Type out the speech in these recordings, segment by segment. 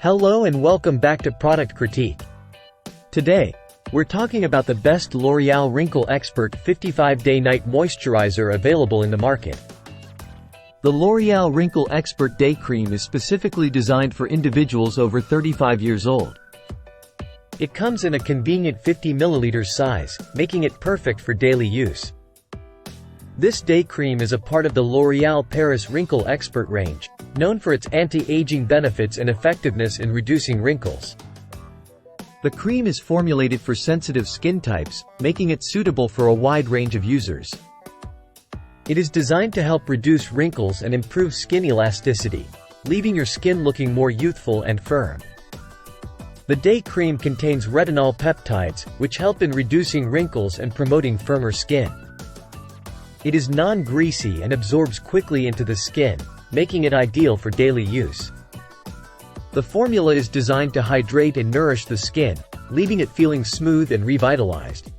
Hello and welcome back to Product Critique. Today, we're talking about the best L'Oreal Wrinkle Expert 55 Daynight Moisturizer available in the market. The L'Oreal Wrinkle Expert Day Cream is specifically designed for individuals over 35 years old. It comes in a convenient 50 ml size, making it perfect for daily use. This day cream is a part of the L'Oreal Paris Wrinkle Expert range, known for its anti-aging benefits and effectiveness in reducing wrinkles. The cream is formulated for sensitive skin types, making it suitable for a wide range of users. It is designed to help reduce wrinkles and improve skin elasticity, leaving your skin looking more youthful and firm. The day cream contains retinol peptides, which help in reducing wrinkles and promoting firmer skin. It is non-greasy and absorbs quickly into the skin, making it ideal for daily use. The formula is designed to hydrate and nourish the skin, leaving it feeling smooth and revitalized.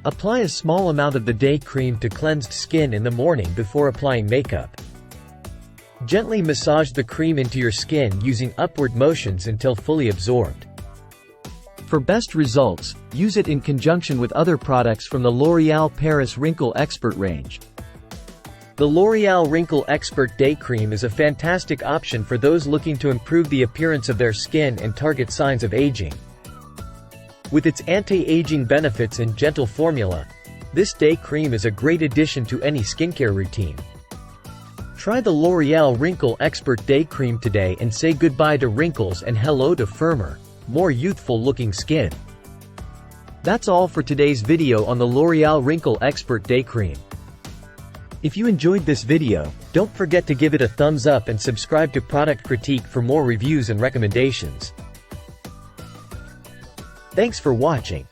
Apply a small amount of the day cream to cleansed skin in the morning before applying makeup. Gently massage the cream into your skin using upward motions until fully absorbed. For best results, use it in conjunction with other products from the L'Oreal Paris Wrinkle Expert range. The L'Oreal Wrinkle Expert Day Cream is a fantastic option for those looking to improve the appearance of their skin and target signs of aging. With its anti-aging benefits and gentle formula, this day cream is a great addition to any skincare routine. Try the L'Oreal Wrinkle Expert Day Cream today and say goodbye to wrinkles and hello to firmer, more youthful-looking skin. That's all for today's video on the L'Oreal Wrinkle Expert Day Cream. If you enjoyed this video, don't forget to give it a thumbs up and subscribe to Product Critique for more reviews and recommendations. Thanks for watching.